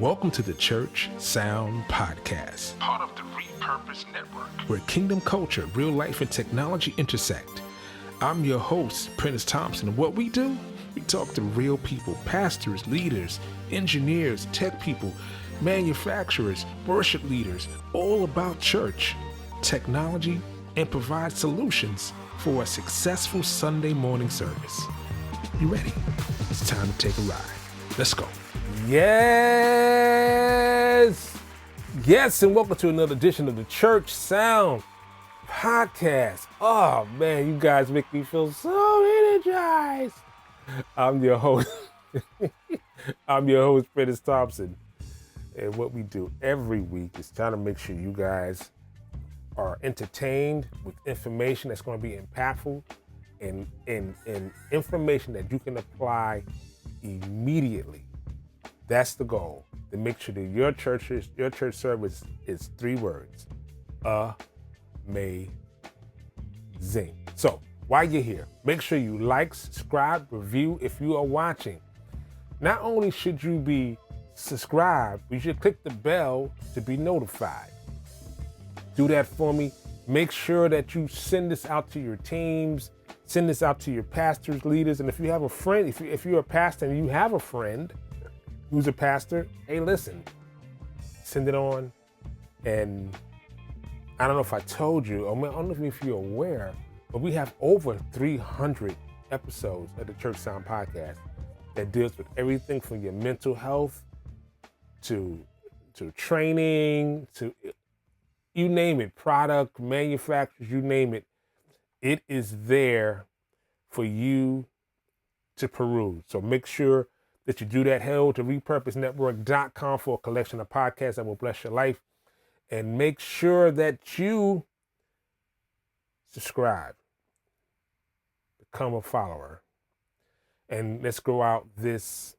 Welcome to the Church Sound Podcast, part of the Repurpose Network, where kingdom culture, real life, and technology intersect. I'm your host, Prentice Thompson, and what we do, we talk to real people, pastors, leaders, engineers, tech people, manufacturers, worship leaders, all about church, technology, and provide solutions for a successful Sunday morning service. You ready? It's time to take a ride. Let's go. Yes, and welcome to another edition of the Church Sound Podcast. Oh man, you guys make me feel so energized. I'm your host, Prentice Thompson. And what we do every week is trying to make sure you guys are entertained with information that's going to be impactful and information that you can apply immediately. That's the goal, to make sure that your church service is 3 words: amazing. So while you're here, make sure you like, subscribe, review if you are watching. Not only should you be subscribed, you should click the bell to be notified. Do that for me. Make sure that you send this out to your teams, send this out to your pastors, leaders, and if you have a friend, if you're a pastor and you have a friend who's a pastor, hey, listen, send it on. And I don't know if I told you, I don't know if you're aware, but we have over 300 episodes of the Church Sound Podcast that deals with everything from your mental health to training, to you name it, product, manufacturers, you name it. It is there for you to peruse. So make sure that you do that. Head over to repurposenetwork.com for a collection of podcasts that will bless your life. And make sure that you subscribe, become a follower, and let's grow out this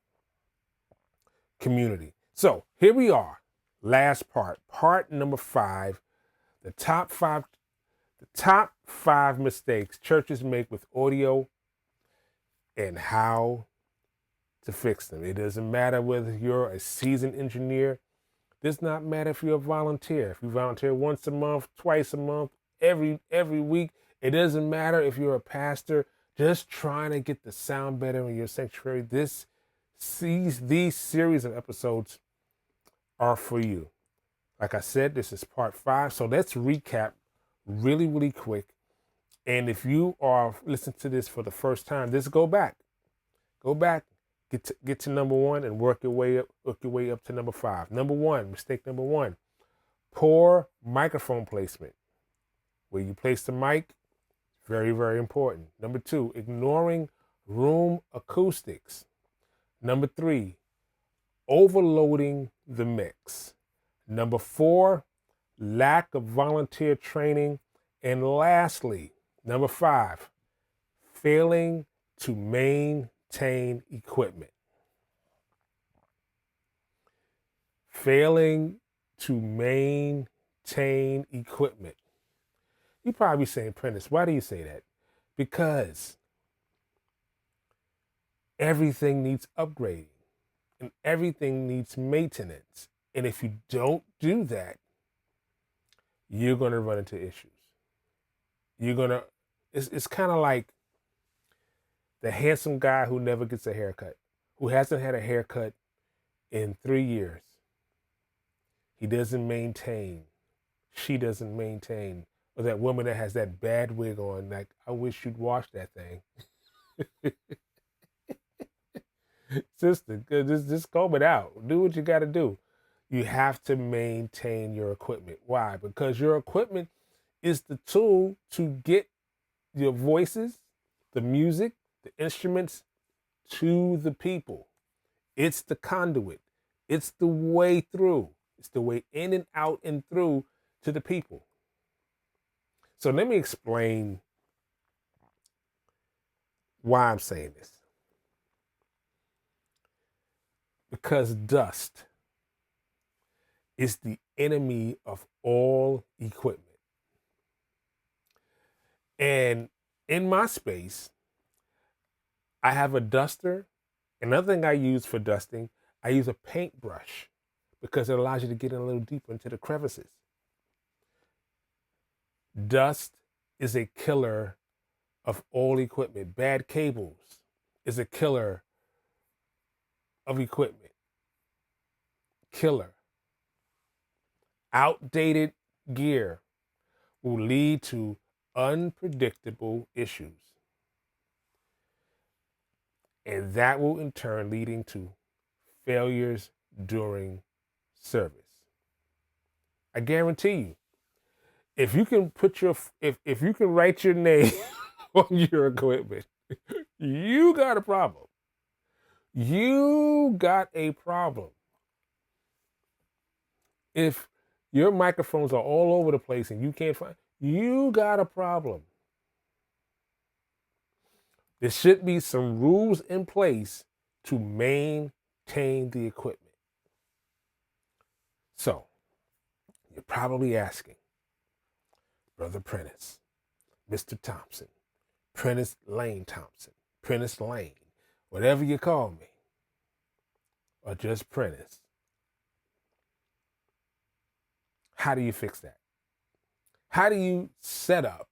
community. So here we are, last part number 5, the top five mistakes churches make with audio and how to fix them. It doesn't matter whether you're a seasoned engineer. It does not matter if you're a volunteer. If you volunteer once a month, twice a month, every week. It doesn't matter if you're a pastor just trying to get the sound better in your sanctuary. These series of episodes are for you. Like I said, this is part 5. So let's recap really, really quick. And if you are listening to this for the first time, just go back, get to number 1 and work your way up to number 5. Mistake number 1, poor microphone placement. Where you place the mic, very, very important. Number 2, ignoring room acoustics. Number 3, overloading the mix. Number 4, lack of volunteer training. And lastly, number 5, failing to maintain equipment. Failing to maintain equipment. You're probably saying, Prentice, why do you say that? Because everything needs upgrading and everything needs maintenance. And if you don't do that, you're going to run into issues. It's kind of like the handsome guy who never gets a haircut, who hasn't had a haircut in 3 years. He doesn't maintain. She doesn't maintain. Or that woman that has that bad wig on, like, I wish you'd wash that thing. Sister, just comb it out. Do what you got to do. You have to maintain your equipment. Why? Because your equipment is the tool to get your voices, the music, the instruments to the people. It's the conduit. It's the way through. It's the way in and out and through to the people. So let me explain why I'm saying this. Because dust is the enemy of all equipment. And in my space, I have a duster. Another thing I use for dusting, I use a paintbrush. because it allows you to get in a little deeper into the crevices. Dust is a killer of all equipment. Bad cables is a killer of equipment. Killer. Outdated gear will lead to unpredictable issues. And that will in turn leading to failures during service. I guarantee you, if you can if you can write your name on your equipment, you got a problem. You got a problem. If your microphones are all over the place and you can't find, you got a problem. There should be some rules in place to maintain the equipment. So, you're probably asking, Brother Prentice, Mr. Thompson, Prentice Lane Thompson, Prentice Lane, whatever you call me, or just Prentice. How do you fix that? How do you set up?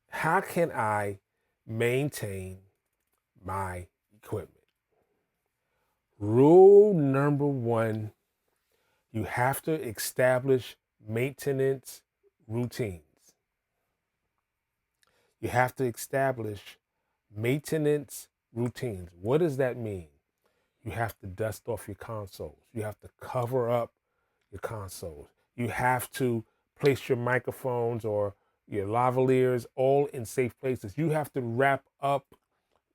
How can I maintain my equipment? Rule number one, you have to establish maintenance routines. You have to establish maintenance routines. What does that mean? You have to dust off your consoles. You have to cover up your consoles. You have to place your microphones or your lavaliers all in safe places. You have to wrap up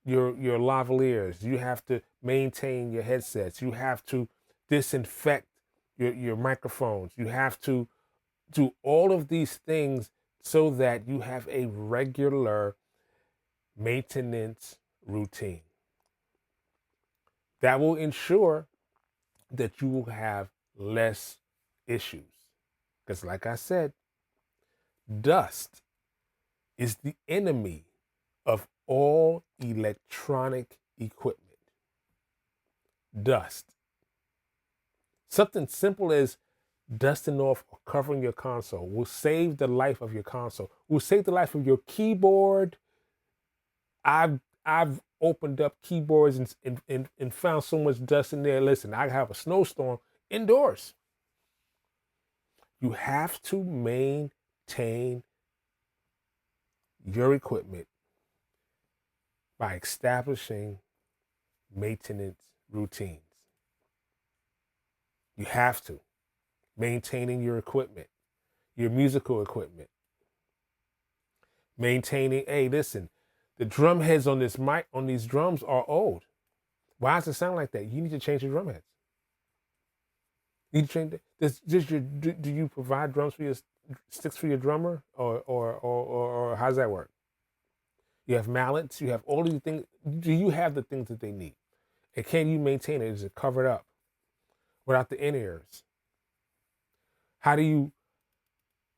your lavaliers. You have to maintain your headsets. You have to disinfect your microphones. You have to do all of these things so that you have a regular maintenance routine. That will ensure that you will have less issues. Because like I said, dust is the enemy of all electronic equipment. Dust. Something simple as dusting off or covering your console will save the life of your console, will save the life of your keyboard. I've opened up keyboards and found so much dust in there. Listen, I have a snowstorm indoors. You have to maintain your equipment by establishing maintenance routines. You have to. Maintaining your equipment, your musical equipment. Maintaining, hey, listen, the drum heads on this mic, on these drums are old. Why does it sound like that? You need to change your drum heads. You need to change do you provide drums for your sticks for your drummer, or how does that work? You have mallets. You have all these things. Do you have the things that they need? And can you maintain it? Is it covered up without the in-ears?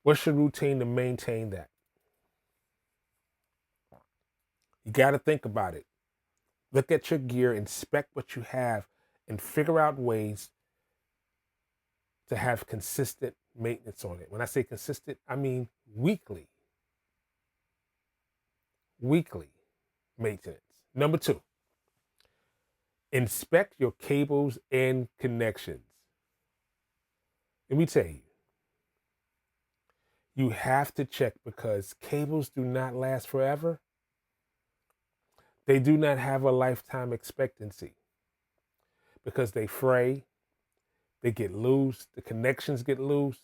What's your routine to maintain that? You got to think about it. Look at your gear, inspect what you have, and figure out ways to have consistent maintenance on it. When I say consistent, I mean weekly. Weekly maintenance. Number 2, inspect your cables and connections. Let me tell you, you have to check because cables do not last forever. They do not have a lifetime expectancy because they fray, they get loose, the connections get loose.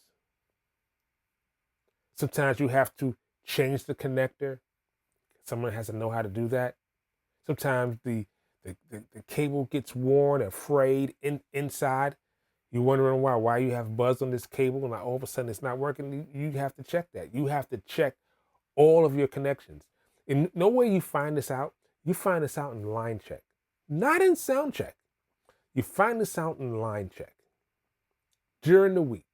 Sometimes you have to change the connector. Someone has to know how to do that. Sometimes the cable gets worn or frayed inside. You're wondering why you have buzz on this cable and all of a sudden it's not working. You have to check that. You have to check all of your connections. And no way you find this out. You find this out in line check, not in sound check. You find this out in line check during the week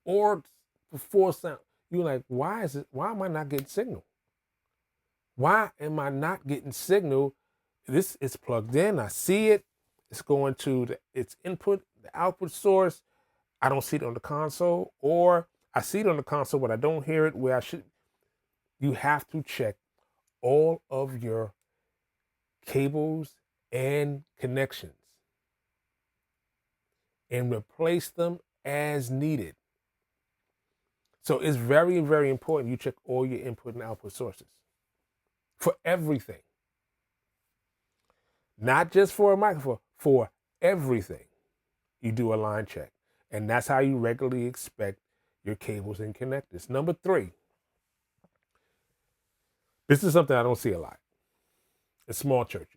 or before sound. You're like, why am I not getting signal? Why am I not getting signal? This is plugged in. I see it. It's going to its input, the output source. I don't see it on the console, or I see it on the console, but I don't hear it where I should. You have to check all of your cables and connections and replace them as needed. So it's very, very important you check all your input and output sources for everything. Not just for a microphone, for everything. You do a line check. And that's how you regularly expect your cables and connectors. Number 3, this is something I don't see a lot. In small churches,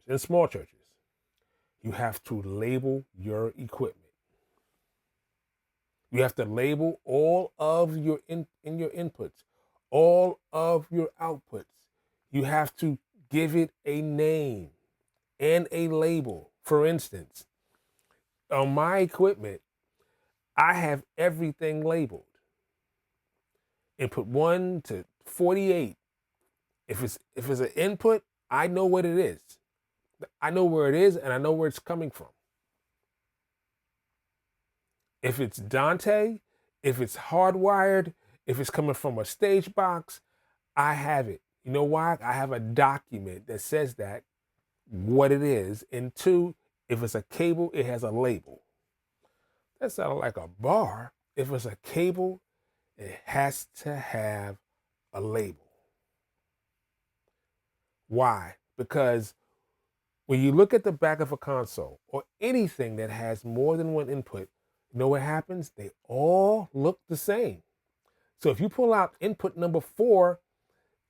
you have to label your equipment. You have to label all of your in your inputs, all of your outputs. You have to give it a name and a label. For instance, on my equipment, I have everything labeled. Input 1 to 48. If it's an input, I know what it is. I know where it is and I know where it's coming from. If it's Dante, if it's hardwired, if it's coming from a stage box, I have it. You know why? I have a document that says that, what it is. And 2, if it's a cable, it has a label. That sounds like a bar. If it's a cable, it has to have a label. Why? Because when you look at the back of a console or anything that has more than one input, you know what happens? They all look the same. So if you pull out input number 4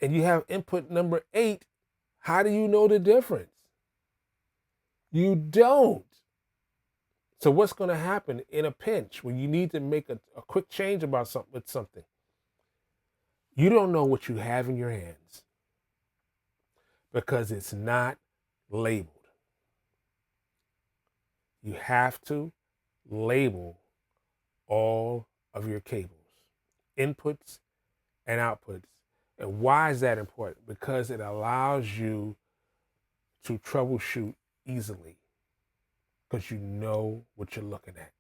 and you have input number 8, how do you know the difference? You don't. So what's going to happen in a pinch when you need to make a quick change about something? You don't know what you have in your hands because it's not labeled. You have to label all of your cables, inputs and outputs. And why is that important? Because it allows you to troubleshoot easily because you know what you're looking at.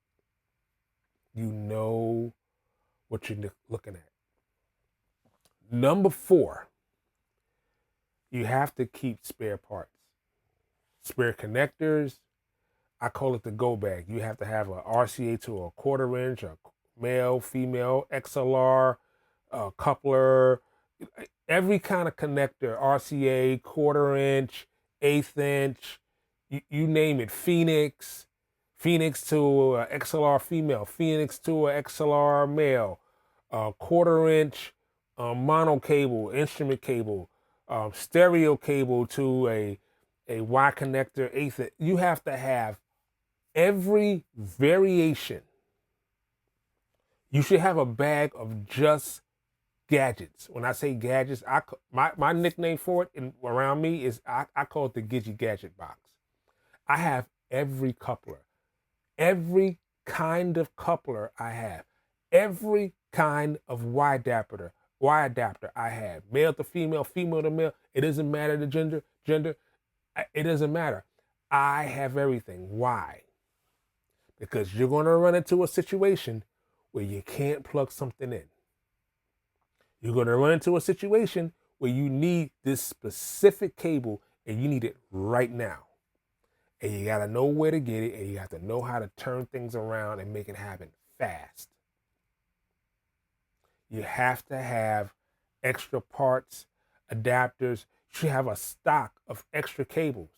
You know what you're looking at. Number 4, you have to keep spare parts, spare connectors. I call it the go bag. You have to have a RCA to a 1/4 inch, a male, female, XLR, a coupler, every kind of connector, RCA, 1/4 inch, 1/8 inch, you name it, Phoenix to a XLR female, Phoenix to a XLR male, 1/4 inch mono cable, instrument cable, stereo cable to a Y connector, 1/8 inch. You have to have every variation. You should have a bag of just gadgets. When I say gadgets, my nickname for it around me is I call it the Gidgy Gadget Box. I have every coupler, every kind of coupler I have, every kind of Y adapter I have, male to female, female to male. It doesn't matter the gender. It doesn't matter. I have everything. Why? Because you're going to run into a situation where you can't plug something in. You're going to run into a situation where you need this specific cable and you need it right now. And you got to know where to get it, and you have to know how to turn things around and make it happen fast. You have to have extra parts, adapters. You should have a stock of extra cables.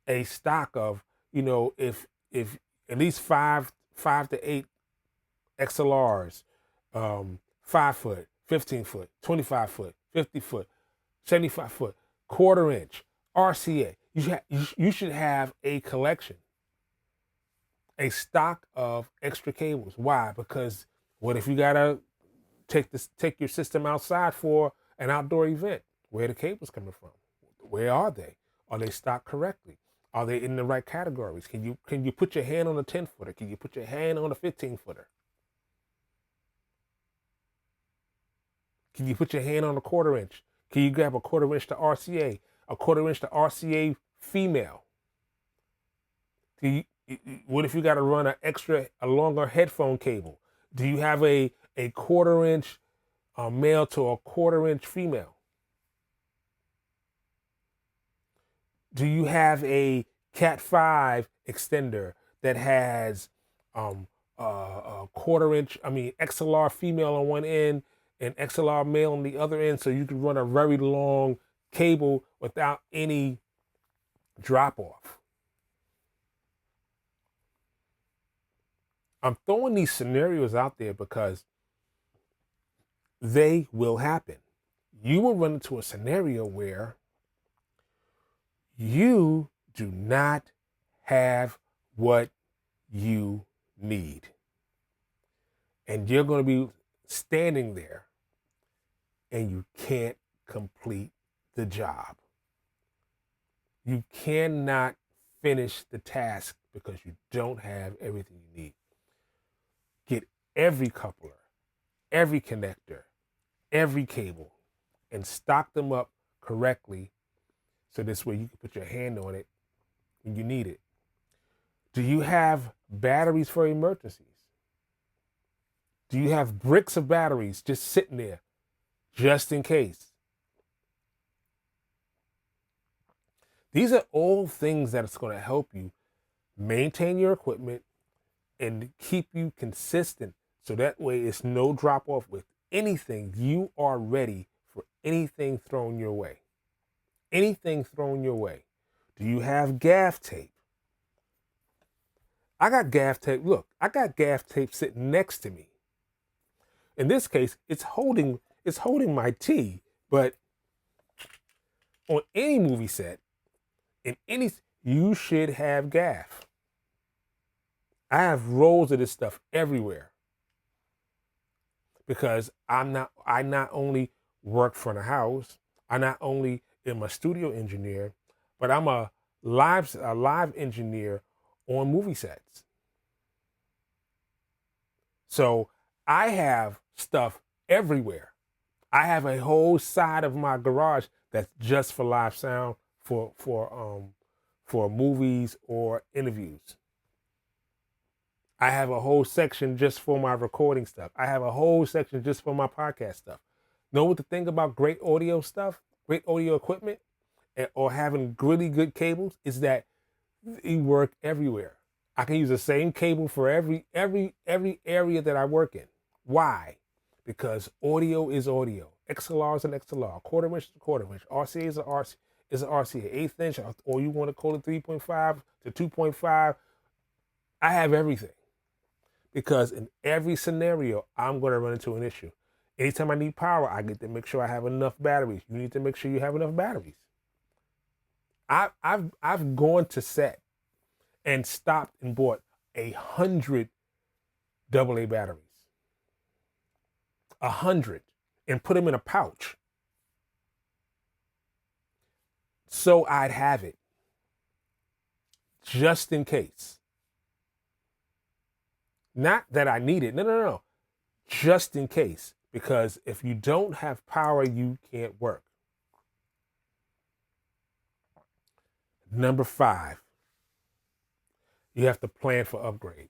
A stock of, if at least five to 8 XLRs, 5 foot, 15 foot, 25 foot, 50 foot, 75 foot, 1/4 inch, RCA. You should have a collection, a stock of extra cables. Why? Because what if you gotta take your system outside for an outdoor event? Where are the cables coming from? Where are they? Are they stocked correctly? Are they in the right categories? Can you put your hand on a 10-footer? Can you put your hand on a 15-footer? Can you put your hand on a 1/4 inch? Can you grab a 1/4 inch to RCA, a 1/4 inch to RCA female? What if you got to run a longer headphone cable? Do you have a quarter-inch male to a quarter-inch female? Do you have a Cat 5 extender that has a quarter-inch, XLR female on one end and XLR male on the other end, so you can run a very long cable without any drop-off? I'm throwing these scenarios out there because they will happen. You will run into a scenario where you do not have what you need. And you're going to be standing there and you can't complete the job. You cannot finish the task because you don't have everything you need. Get every coupler, every connector, every cable, and stock them up correctly so this way you can put your hand on it when you need it. Do you have batteries for emergencies? Do you have bricks of batteries just sitting there just in case? These are all things that's going to help you maintain your equipment and keep you consistent, so that way it's no drop off with anything. You are ready for anything thrown your way. Anything thrown your way. Do you have gaff tape? I got gaff tape. Look, I got gaff tape sitting next to me. In this case, it's holding my tea, but on any movie set, you should have gaff. I have rolls of this stuff everywhere because I not only work for the house, I not only am a studio engineer, but I'm a live engineer on movie sets. So I have stuff everywhere. I have a whole side of my garage that's just for live sound for movies or interviews. I have a whole section just for my recording stuff. I have a whole section just for my podcast stuff. Know what the thing about great audio stuff, great audio equipment, or having really good cables is that they work everywhere. I can use the same cable for every area that I work in. Why? Because audio is audio. XLR is an XLR. Quarter inch is a quarter inch. RCA is an RCA. Eighth inch, or you want to call it 3.5 to 2.5. I have everything. Because in every scenario, I'm going to run into an issue. Anytime I need power, I get to make sure I have enough batteries. You need to make sure you have enough batteries. I've gone to set and stopped and bought 100 AA batteries. 100, and put them in a pouch. So I'd have it. Just in case. Not that I need it. No. Just in case. Because if you don't have power, you can't work. Number 5, you have to plan for upgrades.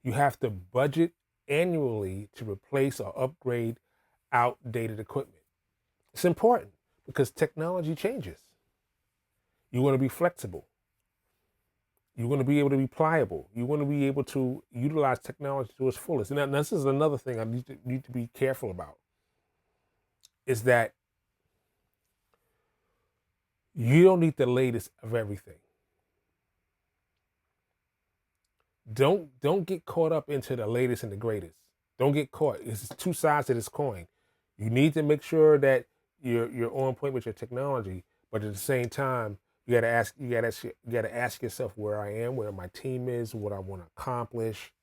You have to budget annually to replace or upgrade outdated equipment. It's important because technology changes. You want to be flexible. You want to be able to be pliable. You want to be able to utilize technology to its fullest. And this is another thing I need to be careful about, is that you don't need the latest of everything. Don't get caught up into the latest and the greatest. Don't get caught. It's two sides to this coin. You need to make sure that you're on point with your technology, but at the same time, you gotta ask yourself where I am, where my team is, what I want to accomplish.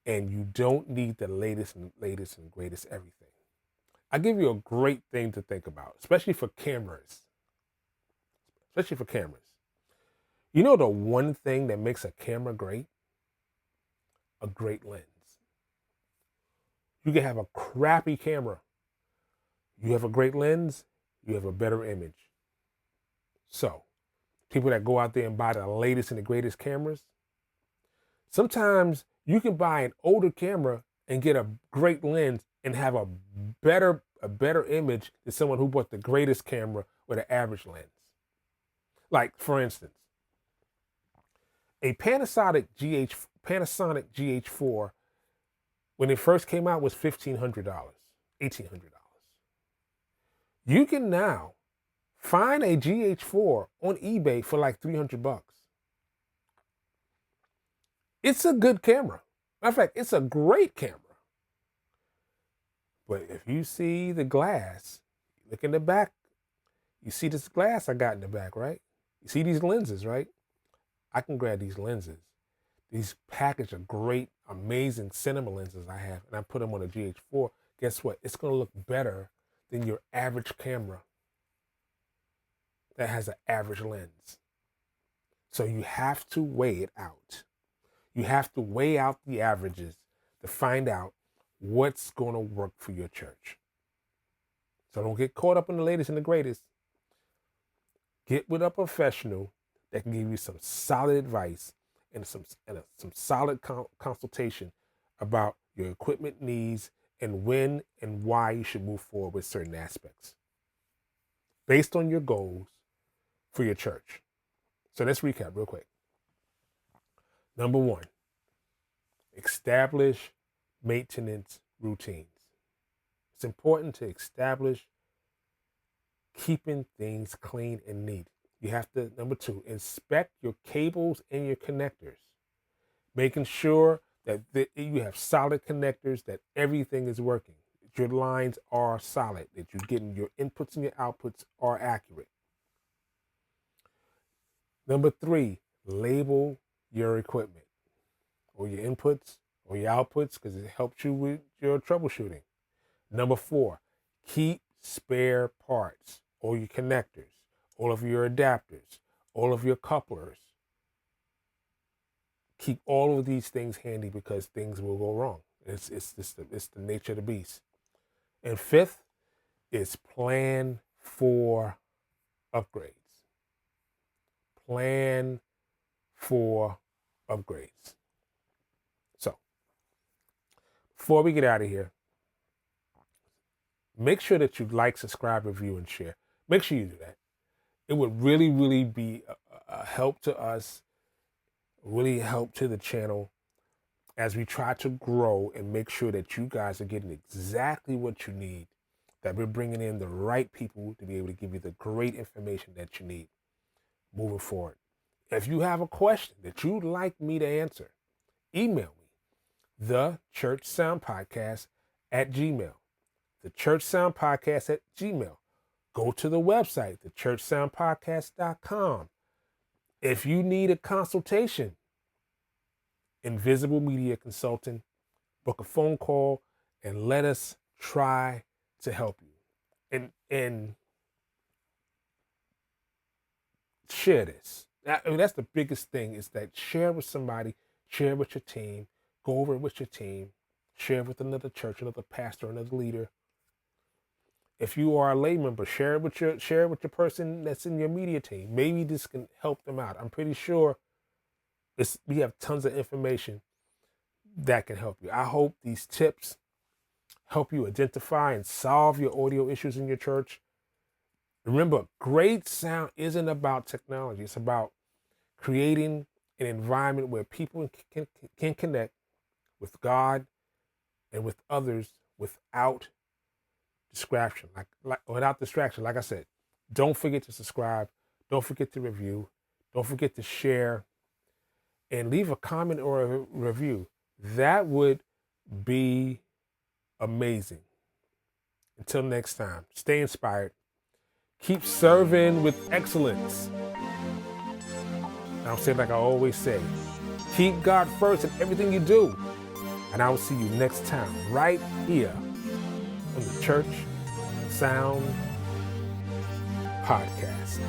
And you don't need the latest and greatest everything. I give you a great thing to think about, especially for cameras. You know the one thing that makes a camera great? A great lens. You can have a crappy camera. You have a great lens, you have a better image. So, people that go out there and buy the latest and the greatest cameras. Sometimes you can buy an older camera and get a great lens and have a better image than someone who bought the greatest camera with an average lens. Like, for instance, a Panasonic GH4, when it first came out, was $1,500, $1,800. You can now find a GH4 on eBay for like $300. It's a good camera. Matter of fact, it's a great camera. But if you see the glass, look in the back, you see this glass I got in the back, right? You see these lenses, right? I can grab these lenses. These package of great, amazing cinema lenses I have, and I put them on a GH4. Guess what? It's going to look better than your average camera that has an average lens. So you have to weigh it out. You have to weigh out the averages to find out what's going to work for your church. So don't get caught up in the latest and the greatest. Get with a professional that can give you some solid advice and some solid consultation about your equipment needs and when and why you should move forward with certain aspects based on your goals for your church. So let's recap real quick. Number one, establish maintenance routines. It's important to establish keeping things clean and neat. You have to, number two, inspect your cables and your connectors, making sure that you have solid connectors, that everything is working, that your lines are solid, that you're getting your inputs and your outputs are accurate. Number three, label your equipment or your inputs or your outputs because it helps you with your troubleshooting. Number four, keep spare parts or your connectors, all of your adapters, all of your couplers. Keep all of these things handy because things will go wrong. It's the nature of the beast. And fifth is plan for upgrades. Plan for upgrades. So, before we get out of here, make sure that you like, subscribe, review, and share. Make sure you do that. It would really, really be a help to us, really help to the channel as we try to grow and make sure that you guys are getting exactly what you need, that we're bringing in the right people to be able to give you the great information that you need moving forward. If you have a question that you'd like me to answer, email me, thechurchsoundpodcast@gmail.com. thechurchsoundpodcast@gmail.com. Go to the website, thechurchsoundpodcast.com. If you need a consultation, Invisible Media Consulting, book a phone call and let us try to help you. And share this. That's the biggest thing, is that share with somebody, share with your team, go over it with your team, share with another church, another pastor, another leader. If you are a lay member, share it with your person that's in your media team. Maybe this can help them out. I'm pretty sure we have tons of information that can help you. I hope these tips help you identify and solve your audio issues in your church. Remember, great sound isn't about technology. It's about creating an environment where people can connect with God and with others without distraction. Without distraction, like I said, don't forget to subscribe. Don't forget to review. Don't forget to share and leave a comment or a review. That would be amazing. Until next time, stay inspired. Keep serving with excellence. And I'll say like I always say, keep God first in everything you do. And I will see you next time right here on the Church Sound Podcast.